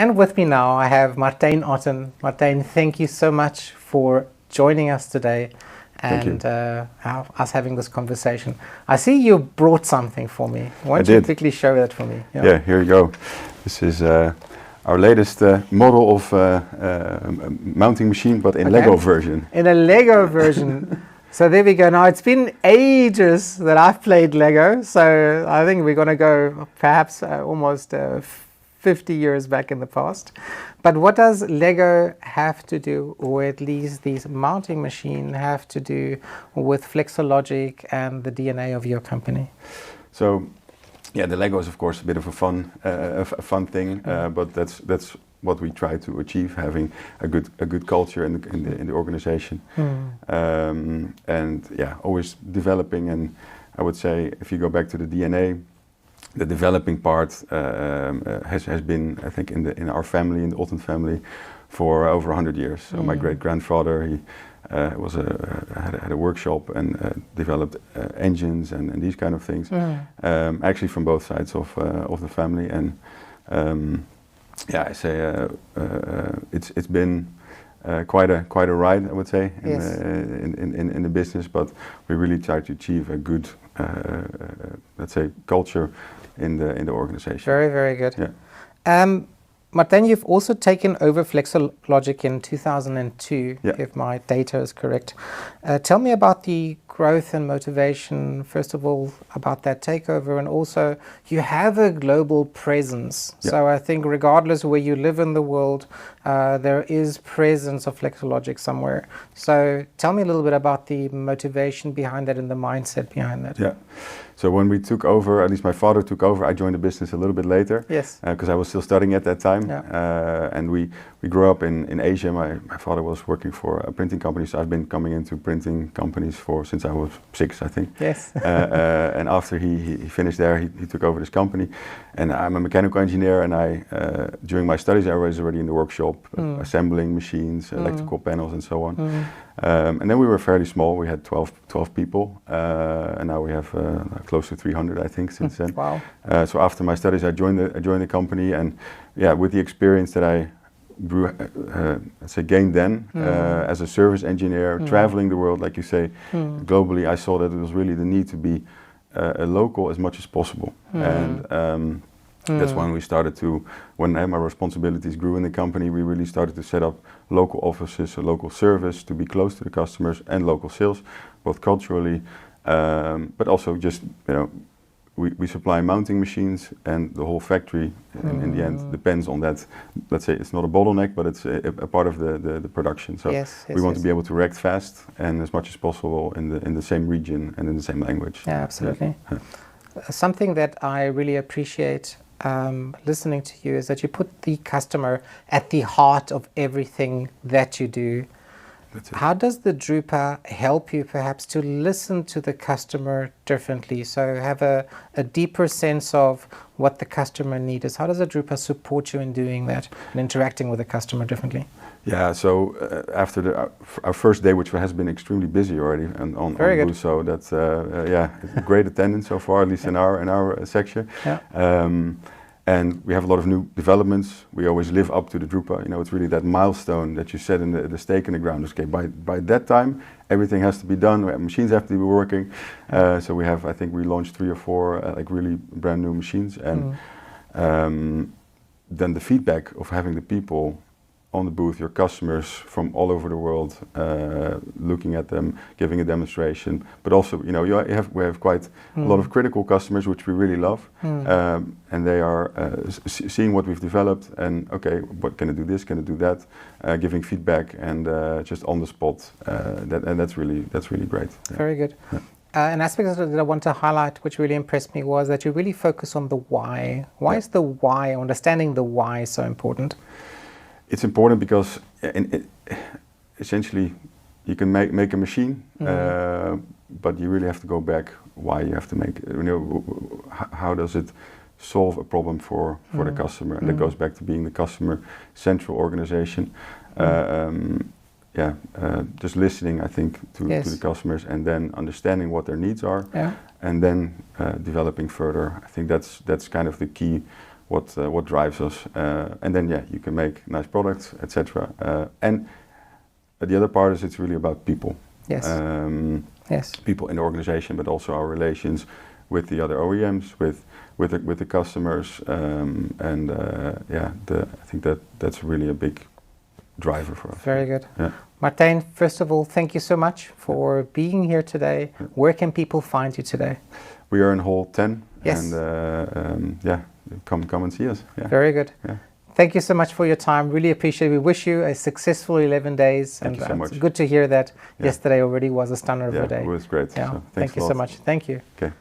And with me now, I have Martijn Otten. Martijn, thank you so much for joining us today and us having this conversation. I see you brought something for me. Why don't you quickly show that for me? Yeah, here you go. This is our latest model of mounting machine, but in Lego version. In a Lego version. So there we go. Now, it's been ages that I've played Lego, so I think we're going to go perhaps almost 50 years back in the past. But what does Lego have to do, or at least these mounting machines have to do with Flexologic and the DNA of your company? So, yeah, the Lego is of course a bit of a fun thing, but that's what we try to achieve, having a good culture in the organization, and yeah, always developing. And I would say, if you go back to the DNA, the developing part has been, I think, in our family, in the Otten family, for over 100 years. So my great grandfather, he had a workshop and developed engines and these kind of things, actually from both sides of the family. And yeah, I say it's been quite a ride, I would say, in the business. But we really try to achieve a good, let's say, culture in the organization. Very, very good. Yeah. Martijn, you've also taken over Flexologic in 2002, if my data is correct. Tell me about the growth and motivation, first of all, about that takeover, and also you have a global presence. So I think regardless where you live in the world, there is presence of Flexologic somewhere. So tell me a little bit about the motivation behind that and the mindset behind that. Yeah. So when we took over, at least my father took over, I joined the business a little bit later. Yes. Because I was still studying at that time. And we grew up in Asia. My father was working for a printing company, so I've been coming into printing companies since I was 6, I think. Yes. And after he finished there, he took over this company. And I'm a mechanical engineer, and during my studies I was already in the workshop, assembling machines, electrical panels and so on. And then we were fairly small. We had 12 people, and now we have close to 300, I think, since then. Wow. So after my studies, I joined the company, and yeah, with the experience that I gained then as a service engineer, traveling the world, like you say, globally, I saw that there was really the need to be a local as much as possible, and that's when we started when my responsibilities grew in the company, we really started to set up local offices, a local service to be close to the customers, and local sales, both culturally, but also just, we supply mounting machines, and the whole factory in the end depends on that. Let's say it's not a bottleneck, but it's a part of the production. So we want to be able to react fast and as much as possible in the same region and in the same language. Yeah, absolutely. Yeah. Something that I really appreciate listening to you is that you put the customer at the heart of everything that you do. How does the drupa help you perhaps to listen to the customer differently, so have a deeper sense of what the customer need is? How does the drupa support you in doing that and interacting with the customer differently? Yeah, so after our first day, which has been extremely busy already on booth, so that's great attendance so far, at least in our section. Yeah. And we have a lot of new developments. We always live up to the drupa. It's really that milestone that you set in the stake in the ground. Okay, by that time, everything has to be done. Machines have to be working. So we have, I think, we launched 3 or 4 like really brand new machines, and then the feedback of having the people on the booth, your customers from all over the world, looking at them, giving a demonstration, but also, we have quite a lot of critical customers, which we really love, and they are seeing what we've developed, and okay, what can I do this, can I do that, giving feedback, and just on the spot, and that's really great. Yeah. Very good. Yeah. An aspect that I want to highlight, which really impressed me, was that you really focus on the why. Why is the why, understanding the why, so important? It's important because essentially you can make a machine, but you really have to go back why you have to make it. How does it solve a problem for the customer? And that goes back to being the customer-central organization. Just listening, I think, to the customers, and then understanding what their needs are, and then developing further. I think that's kind of the key what drives us, and then you can make nice products, etc. And the other part is it's really about people. Yes. Yes. People in the organization, but also our relations with the other OEMs, with the customers, and I think that's really a big driver for us. Very good. Yeah. Martijn, first of all, thank you so much for being here today. Yeah. Where can people find you today? We are in Hall 10. Yes. And come and see us. Yeah. Very good. Yeah. Thank you so much for your time. Really appreciate it. We wish you a successful 11 days. Thank you so much. It's good to hear that yesterday already was a stunner of a day. It was great. Yeah. So Thank you so much. Thank you. Okay.